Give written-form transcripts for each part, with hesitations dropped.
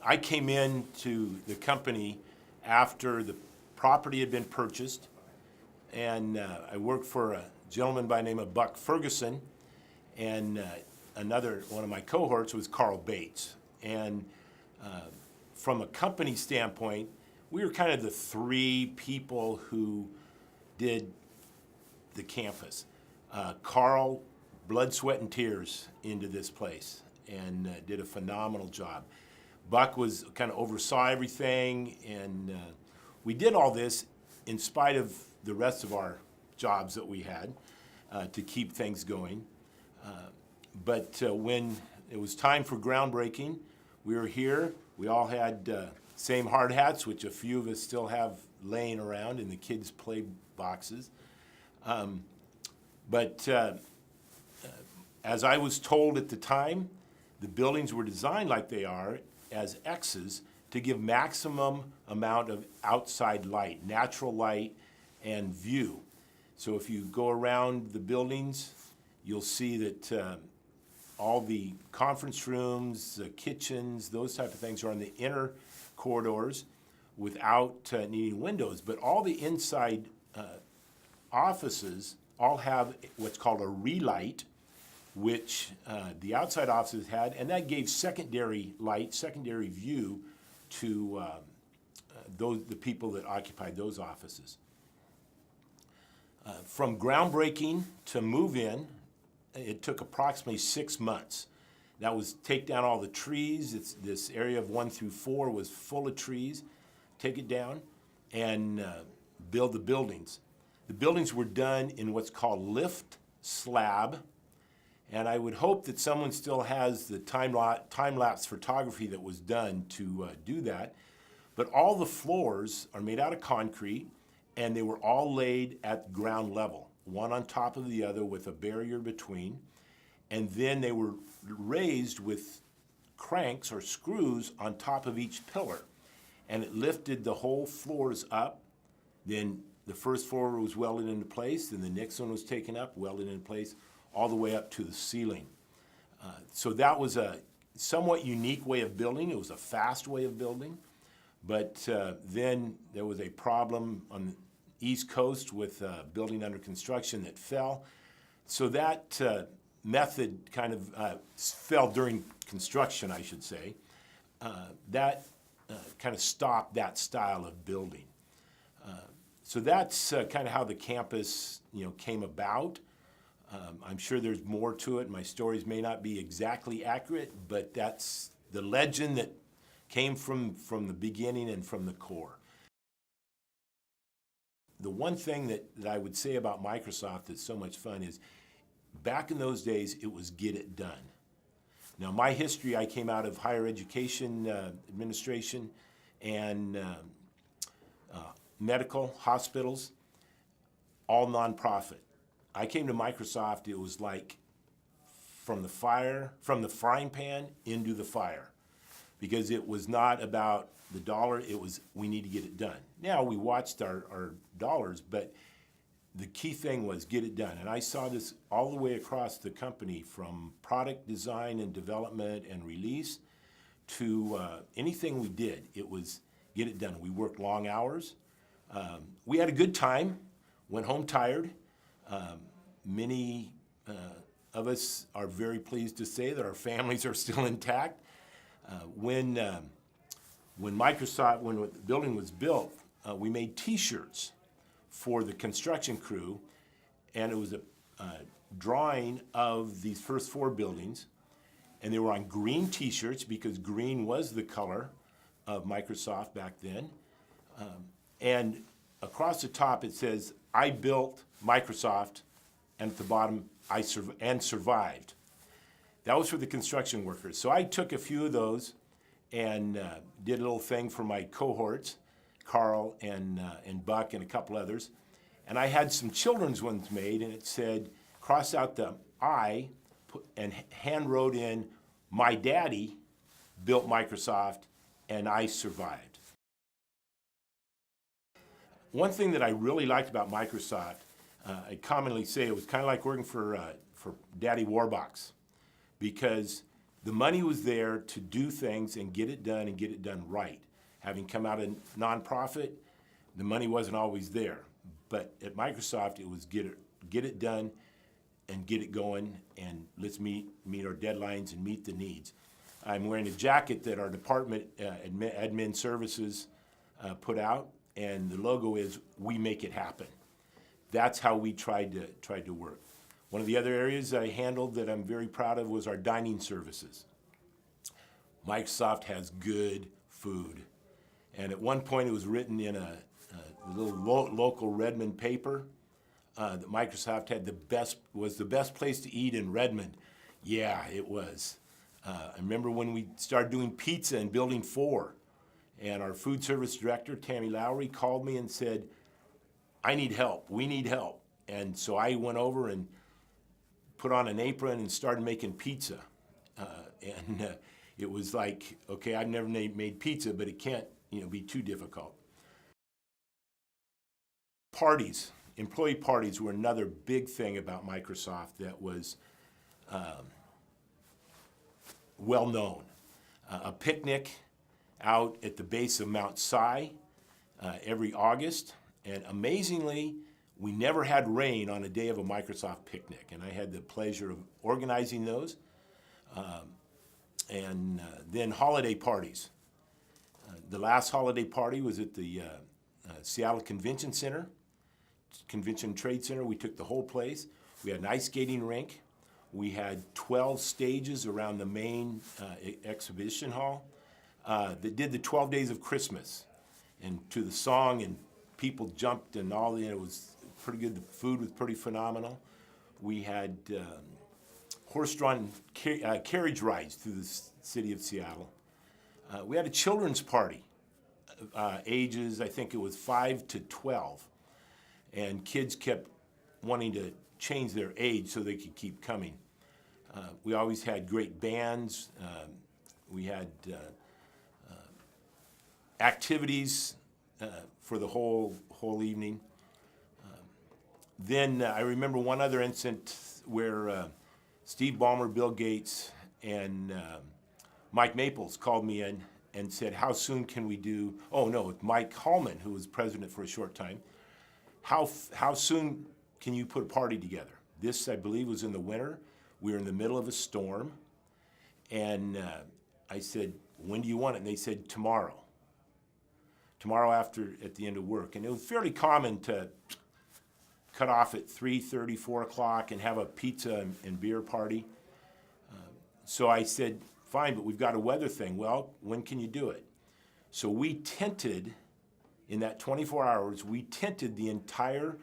I came into the company after the property had been purchased, and I worked for a gentleman by the name of Buck Ferguson, and another one of my cohorts was Carl Bates. And from a company standpoint, we were kind of the three people who did the campus. Carl, blood, sweat, and tears into this place, and did a phenomenal job. Buck was kind of oversaw everything, and we did all this in spite of the rest of our jobs that we had to keep things going. But when it was time for groundbreaking, we were here. We all had same hard hats, which a few of us still have laying around in the kids' play boxes. But as I was told at the time, the buildings were designed like they are as X's to give maximum amount of outside light, natural light, and view. So if you go around the buildings, you'll see that all the conference rooms, the kitchens, those type of things are on the inner corridors without needing windows. But all the inside offices all have what's called a relight, which the outside offices had, and that gave secondary light, secondary view to the people that occupied those offices. From groundbreaking to move in, it took approximately 6 months. That was take down all the trees. This area of 1 through 4 was full of trees. Take it down and build the buildings. The buildings were done in what's called lift slab, and I would hope that someone still has the time-lapse photography that was done to do that. But all the floors are made out of concrete, and they were all laid at ground level, one on top of the other with a barrier between. And then they were raised with cranks or screws on top of each pillar. And it lifted the whole floors up. Then the first floor was welded into place, then the next one was taken up, welded into place, all the way up to the ceiling. So that was a somewhat unique way of building. It was a fast way of building. But then there was a problem on the East Coast with a building under construction that fell. So that method kind of fell during construction, I should say. That kind of stopped that style of building. So that's kind of how the campus, came about. I'm sure there's more to it. My stories may not be exactly accurate, but that's the legend that came from the beginning and from the core. The one thing that I would say about Microsoft that's so much fun is back in those days, it was get it done. Now, my history, I came out of higher education administration and medical hospitals, all nonprofit. I came to Microsoft, it was like from the frying pan into the fire, because it was not about the dollar, it was we need to get it done. Now we watched our dollars, but the key thing was get it done. And I saw this all the way across the company, from product design and development and release to anything we did, it was get it done. We worked long hours. We had a good time, went home tired. Many of us are very pleased to say that our families are still intact. When the building was built, we made T-shirts for the construction crew, and it was a drawing of these first 4 buildings, and they were on green T-shirts because green was the color of Microsoft back then. And across the top it says, "I built Microsoft," and at the bottom, "I survived." That was for the construction workers. So I took a few of those and did a little thing for my cohorts, Carl and Buck and a couple others. And I had some children's ones made, and it said, cross out the I, and hand wrote in, "My daddy built Microsoft, and I survived." One thing that I really liked about Microsoft, I commonly say it was kind of like working for Daddy Warbucks, because The money was there to do things and get it done right. Having come out of nonprofit, the money wasn't always there. But at Microsoft, it was get it done and get it going, and let's meet our deadlines and meet the needs. I'm wearing a jacket that our department, admin services, put out, and the logo is "We Make It Happen." That's how we tried to work. One of the other areas I handled that I'm very proud of was our dining services. Microsoft has good food, and at one point it was written in a little local Redmond paper that Microsoft had was the best place to eat in Redmond. Yeah, it was. I remember when we started doing pizza in Building 4, and our food service director, Tammy Lowry, called me and said, "I need help. We need help." And so I went over and put on an apron and started making pizza. It was like, okay, I've never made pizza, but it can't, be too difficult. Parties, employee parties were another big thing about Microsoft that was well known. A picnic out at the base of Mount Si every August, and amazingly, we never had rain on a day of a Microsoft picnic, and I had the pleasure of organizing those. Then holiday parties. The last holiday party was at the Seattle Convention Center, Convention Trade Center. We took the whole place. We had an ice skating rink. We had 12 stages around the main exhibition hall that did the 12 Days of Christmas, and to the song, and people jumped and all. It was pretty good. The food was pretty phenomenal. We had horse-drawn carriage rides through the city of Seattle. We had a children's party, ages, I think it was 5 to 12, and kids kept wanting to change their age so they could keep coming. We always had great bands. We had activities for the whole evening. Then I remember one other incident where Steve Ballmer, Bill Gates, and Mike Maples called me in and said, "How soon can we do?" Oh no, Mike Hallman, who was president for a short time. How soon can you put a party together? This, I believe, was in the winter. We were in the middle of a storm, and I said, "When do you want it?" And they said, "Tomorrow. Tomorrow at the end of work." And it was fairly common to cut off at 3:30, 4 o'clock and have a pizza and beer party. So I said, "Fine, but we've got a weather thing." "Well, when can you do it?" So we tented, in that 24 hours, we tented the entire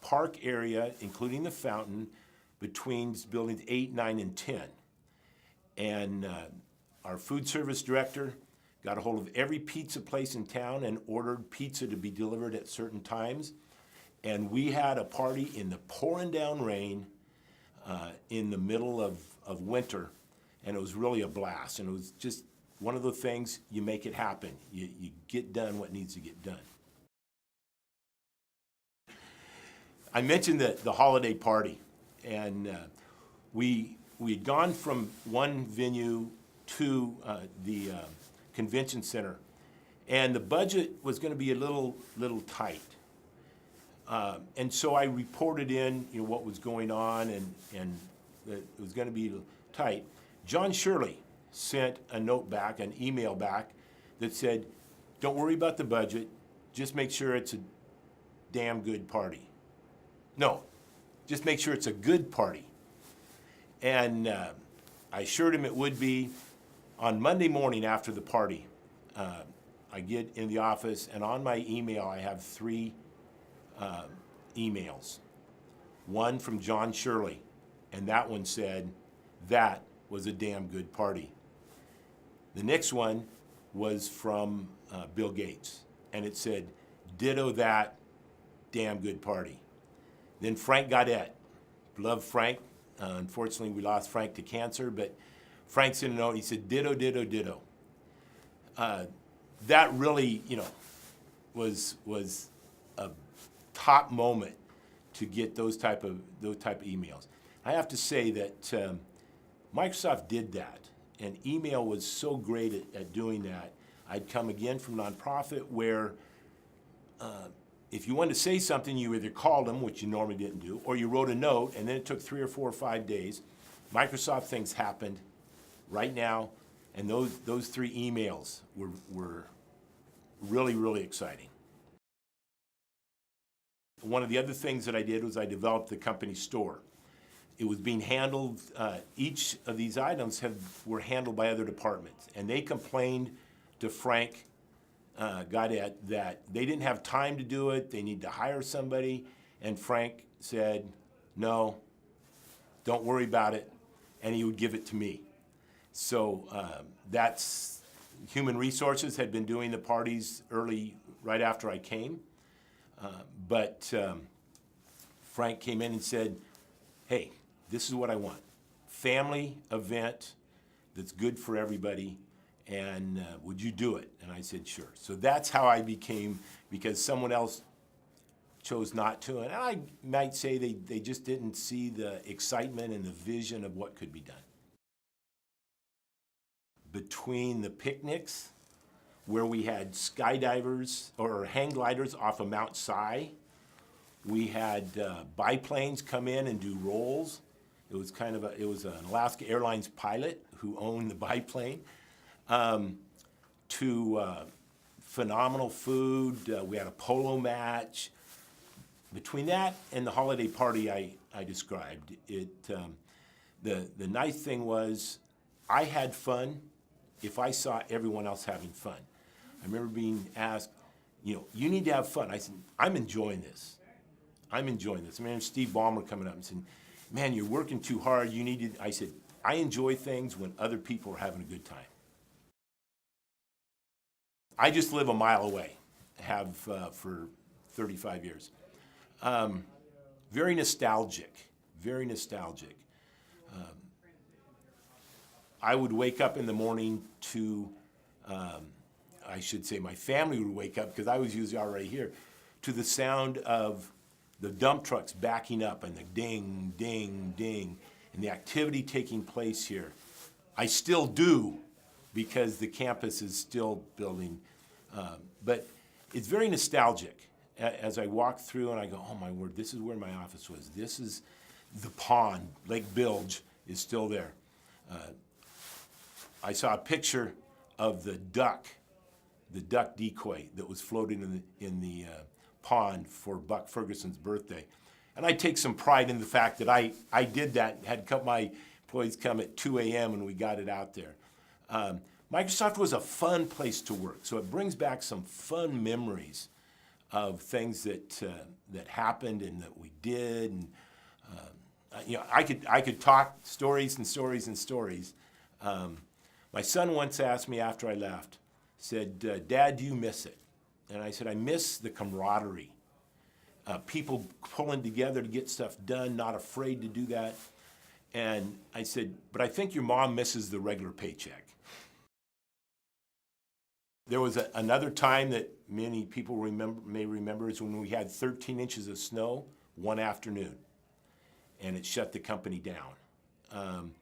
park area, including the fountain, between buildings 8, 9, and 10. And our food service director got a hold of every pizza place in town and ordered pizza to be delivered at certain times. And we had a party in the pouring down rain in the middle of winter, and it was really a blast. And it was just one of the things, you make it happen. You get done what needs to get done. I mentioned the holiday party, and we had gone from one venue to the convention center, and the budget was going to be a little tight. And so I reported in, what was going on, and that it was going to be tight. John Shirley sent a note back, an email back, that said, "Don't worry about the budget, just make sure it's a damn good party." No, just make sure it's a good party. And I assured him it would be. On Monday morning after the party, I get in the office, and on my email I have 3 emails. One from John Shirley, and that one said, "That was a damn good party." The next one was from Bill Gates, and it said, "Ditto that, damn good party." Then Frank Gaudette, love Frank. Unfortunately, we lost Frank to cancer, but Frank sent a note, he said, "Ditto, ditto, ditto." That really, was a top moment to get those type of emails. I have to say that Microsoft did that, and email was so great at doing that. I'd come again from nonprofit where if you wanted to say something, you either called them, which you normally didn't do, or you wrote a note, and then it took 3 or 4 or 5 days. Microsoft things happened right now, and those 3 emails were really, really exciting. One of the other things that I did was I developed the company store. It was being handled, each of these items were handled by other departments, and they complained to Frank Gaudet that they didn't have time to do it, they need to hire somebody, and Frank said, no, don't worry about it, and he would give it to me. So that's, Human Resources had been doing the parties right after I came, but Frank came in and said, hey, this is what I want. Family event that's good for everybody, and would you do it? And I said, sure. So that's how I became, because someone else chose not to, and I might say they just didn't see the excitement and the vision of what could be done. Between the picnics, where we had skydivers or hang gliders off of Mount Si, we had biplanes come in and do rolls. It was it was an Alaska Airlines pilot who owned the biplane. To phenomenal food, we had a polo match. Between that and the holiday party I described, the nice thing was I had fun if I saw everyone else having fun. I remember being asked, you need to have fun. I said, I'm enjoying this. I'm enjoying this. I remember Steve Ballmer coming up and saying, man, you're working too hard. I said, I enjoy things when other people are having a good time. I just live a mile away, have for 35 years. Very nostalgic, very nostalgic. I would wake up in the morning to, I should say my family would wake up, because I was usually already here, to the sound of the dump trucks backing up and the ding, ding, ding, and the activity taking place here. I still do, because the campus is still building. But it's very nostalgic. As I walk through and I go, oh my word, this is where my office was. This is the pond. Lake Bilge is still there. I saw a picture of the duck decoy that was floating in the pond for Buck Ferguson's birthday. And I take some pride in the fact that I did that, had my employees come at 2 a.m. and we got it out there. Microsoft was a fun place to work, so it brings back some fun memories of things that happened and that we did. And I could talk stories and stories and stories. My son once asked me after I left, said, Dad, do you miss it? And I said, I miss the camaraderie. People pulling together to get stuff done, not afraid to do that. And I said, but I think your mom misses the regular paycheck. There was another time that many people may remember is when we had 13 inches of snow one afternoon, and it shut the company down.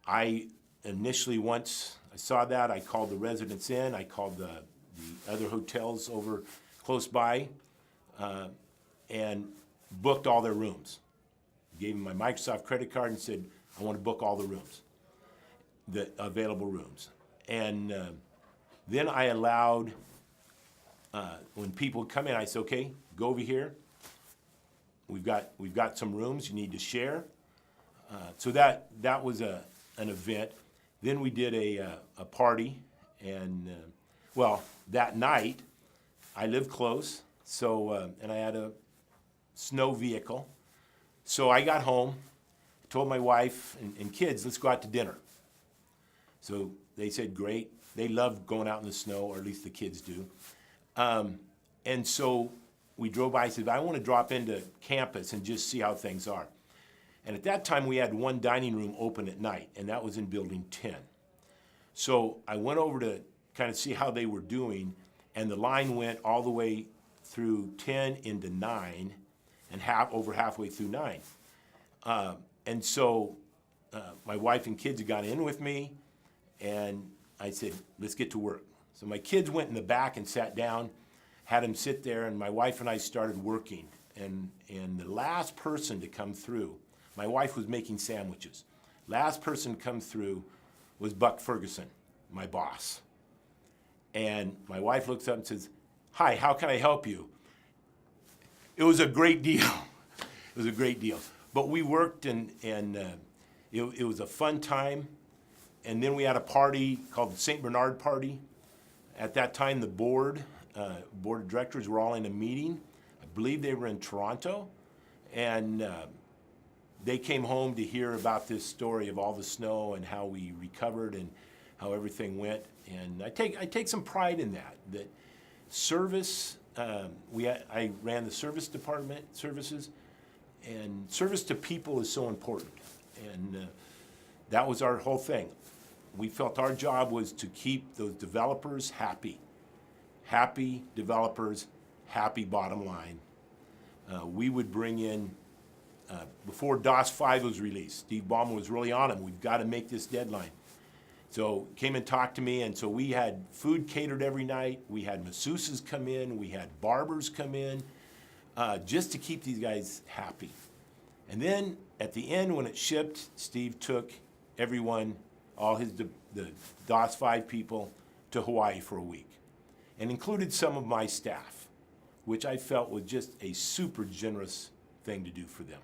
I initially, once I saw that, I called the residents in, I called the other hotels over close by, and booked all their rooms. Gave them my Microsoft credit card and said, I want to book all the rooms, the available rooms. And then I allowed, when people come in, I said, okay, go over here. We've got some rooms you need to share. So that was an event. Then we did a party, and well, that night, I live close, so and I had a snow vehicle. So I got home, told my wife and kids, let's go out to dinner. So they said, great. They love going out in the snow, or at least the kids do. And so we drove by. I said, I want to drop into campus and just see how things are. And at that time, we had one dining room open at night, and that was in Building 10. So I went over to kind of see how they were doing, and the line went all the way through 10 into 9, and over halfway through 9. And so my wife and kids had gone in with me, and I said, let's get to work. So my kids went in the back and sat down, had them sit there, and my wife and I started working. And the last person to come through, my wife was making sandwiches. Last person to come through was Buck Ferguson, my boss. And my wife looks up and says, hi, how can I help you? It was a great deal. It was a great deal. But we worked, and it was a fun time. And then we had a party called the St. Bernard Party. At that time, the board of directors were all in a meeting. I believe they were in Toronto. And they came home to hear about this story of all the snow and how we recovered and how everything went. And I take some pride in that service, I ran the service department, services, and service to people is so important. And that was our whole thing. We felt our job was to keep those developers happy. Happy developers, happy bottom line. We would bring in, before DOS 5 was released, Steve Ballmer was really on him. We've got to make this deadline. So came and talked to me, and so we had food catered every night. We had masseuses come in. We had barbers come in, just to keep these guys happy. And then at the end, when it shipped, Steve took everyone, all the DOS 5 people, to Hawaii for a week, and included some of my staff, which I felt was just a super generous thing to do for them.